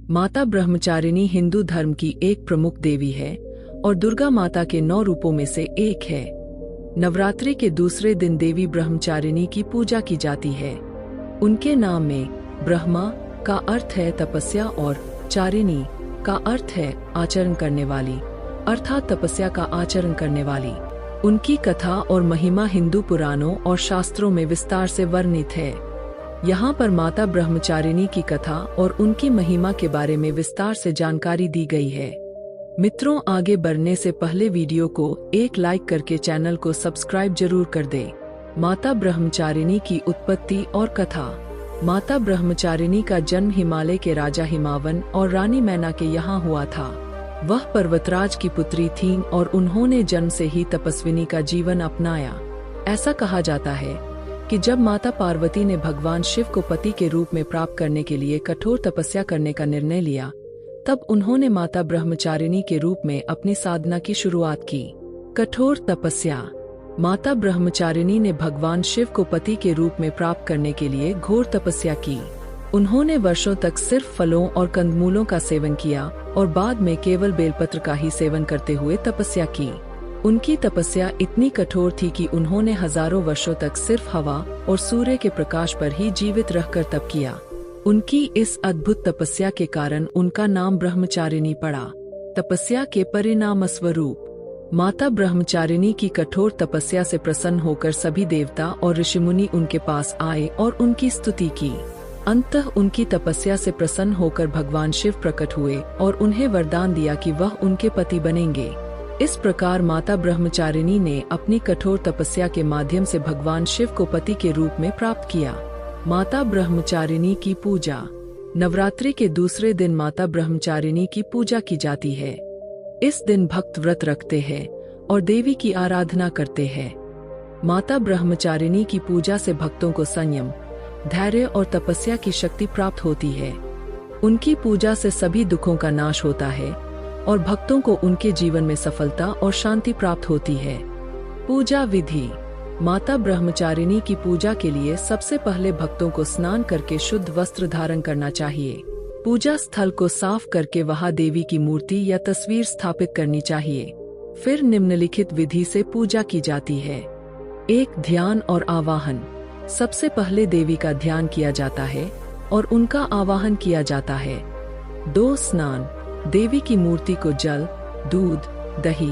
माता ब्रह्मचारिणी हिंदू धर्म की एक प्रमुख देवी है और दुर्गा माता के 9 रूपों में से एक है। नवरात्रि के दूसरे दिन देवी ब्रह्मचारिणी की पूजा की जाती है। उनके नाम में ब्रह्मा का अर्थ है तपस्या और चारिणी का अर्थ है आचरण करने वाली, अर्थात तपस्या का आचरण करने वाली। उनकी कथा और महिमा हिंदू पुराणों और शास्त्रों में विस्तार से वर्णित है। यहाँ पर माता ब्रह्मचारिणी की कथा और उनकी महिमा के बारे में विस्तार से जानकारी दी गई है। मित्रों, आगे बढ़ने से पहले वीडियो को एक लाइक करके चैनल को सब्सक्राइब जरूर कर दें। माता ब्रह्मचारिणी की उत्पत्ति और कथा। माता ब्रह्मचारिणी का जन्म हिमालय के राजा हिमावन और रानी मैना के यहाँ हुआ था। वह पर्वतराज की पुत्री थीं और उन्होंने जन्म से ही तपस्विनी का जीवन अपनाया। ऐसा कहा जाता है कि जब माता पार्वती ने भगवान शिव को पति के रूप में प्राप्त करने के लिए कठोर तपस्या करने का निर्णय लिया, तब उन्होंने माता ब्रह्मचारिणी के रूप में अपनी साधना की शुरुआत की। कठोर तपस्या। माता ब्रह्मचारिणी ने भगवान शिव को पति के रूप में प्राप्त करने के लिए घोर तपस्या की। उन्होंने वर्षों तक सिर्फ फलों और कंदमूलों का सेवन किया और बाद में केवल बेलपत्र का ही सेवन करते हुए तपस्या की। उनकी तपस्या इतनी कठोर थी कि उन्होंने हजारों वर्षों तक सिर्फ हवा और सूर्य के प्रकाश पर ही जीवित रहकर तप किया। उनकी इस अद्भुत तपस्या के कारण उनका नाम ब्रह्मचारिणी पड़ा। तपस्या के परिणाम स्वरूप। माता ब्रह्मचारिणी की कठोर तपस्या से प्रसन्न होकर सभी देवता और ऋषिमुनि उनके पास आए और उनकी स्तुति की। अंततः उनकी तपस्या से प्रसन्न होकर भगवान शिव प्रकट हुए और उन्हें वरदान दिया कि वह उनके पति बनेंगे। इस प्रकार माता ब्रह्मचारिणी ने अपनी कठोर तपस्या के माध्यम से भगवान शिव को पति के रूप में प्राप्त किया। माता ब्रह्मचारिणी की पूजा। नवरात्रि के दूसरे दिन माता ब्रह्मचारिणी की पूजा की जाती है। इस दिन भक्त व्रत रखते हैं और देवी की आराधना करते हैं। माता ब्रह्मचारिणी की पूजा से भक्तों को संयम, धैर्य और तपस्या की शक्ति प्राप्त होती है। उनकी पूजा से सभी दुखों का नाश होता है और भक्तों को उनके जीवन में सफलता और शांति प्राप्त होती है। पूजा विधि। माता ब्रह्मचारिणी की पूजा के लिए सबसे पहले भक्तों को स्नान करके शुद्ध वस्त्र धारण करना चाहिए। पूजा स्थल को साफ करके वहां देवी की मूर्ति या तस्वीर स्थापित करनी चाहिए। फिर निम्नलिखित विधि से पूजा की जाती है। 1. ध्यान और आवाहन। सबसे पहले देवी का ध्यान किया जाता है और उनका आवाहन किया जाता है। 2. स्नान। देवी की मूर्ति को जल, दूध, दही,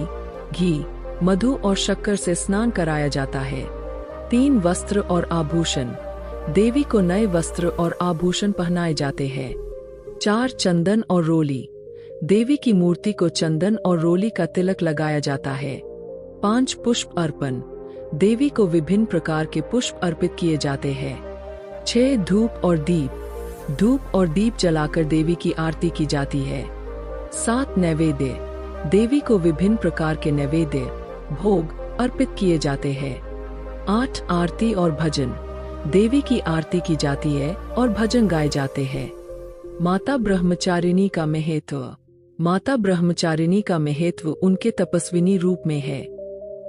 घी, मधु और शक्कर से स्नान कराया जाता है। 3. वस्त्र और आभूषण। देवी को नए वस्त्र और आभूषण पहनाए जाते हैं। 4. चंदन और रोली। देवी की मूर्ति को चंदन और रोली का तिलक लगाया जाता है। 5. पुष्प अर्पण। देवी को विभिन्न प्रकार के पुष्प अर्पित किए जाते हैं। 6. धूप और दीप। धूप और दीप जलाकर देवी की आरती की जाती है। 7. नैवेद्य। देवी को विभिन्न प्रकार के नैवेद्य, भोग अर्पित किए जाते हैं। 8. आरती और भजन। देवी की आरती की जाती है और भजन गाए जाते हैं। माता ब्रह्मचारिणी का महत्व। माता ब्रह्मचारिणी का महत्व उनके तपस्विनी रूप में है।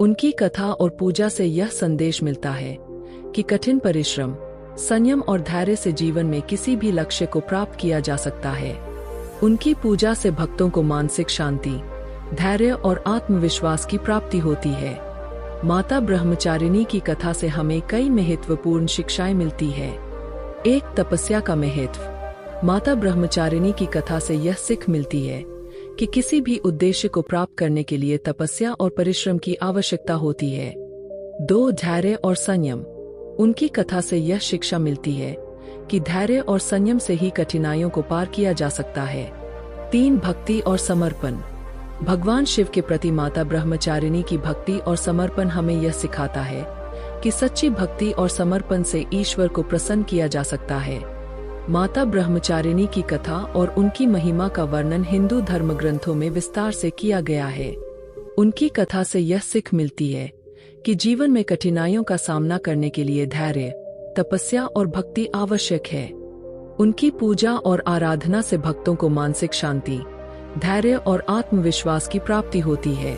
उनकी कथा और पूजा से यह संदेश मिलता है कि कठिन परिश्रम, संयम और धैर्य से जीवन में किसी भी लक्ष्य को प्राप्त किया जा सकता है। उनकी पूजा से भक्तों को मानसिक शांति, धैर्य और आत्मविश्वास की प्राप्ति होती है। माता ब्रह्मचारिणी की कथा से हमें कई महत्वपूर्ण शिक्षाएं मिलती है। 1. तपस्या का महत्व। माता ब्रह्मचारिणी की कथा से यह सीख मिलती है कि किसी भी उद्देश्य को प्राप्त करने के लिए तपस्या और परिश्रम की आवश्यकता होती है। 2. धैर्य और संयम। उनकी कथा से यह शिक्षा मिलती है कि धैर्य और संयम से ही कठिनाइयों को पार किया जा सकता है। 3. भक्ति और समर्पण। भगवान शिव के प्रति माता ब्रह्मचारिणी की भक्ति और समर्पण हमें यह सिखाता है कि सच्ची भक्ति और समर्पण से ईश्वर को प्रसन्न किया जा सकता है। माता ब्रह्मचारिणी की कथा और उनकी महिमा का वर्णन हिंदू धर्म ग्रंथों में विस्तार से किया गया है। उनकी कथा से यह सीख मिलती है कि जीवन में कठिनाइयों का सामना करने के लिए धैर्य, तपस्या और भक्ति आवश्यक है। उनकी पूजा और आराधना से भक्तों को मानसिक शांति, धैर्य और आत्मविश्वास की प्राप्ति होती है।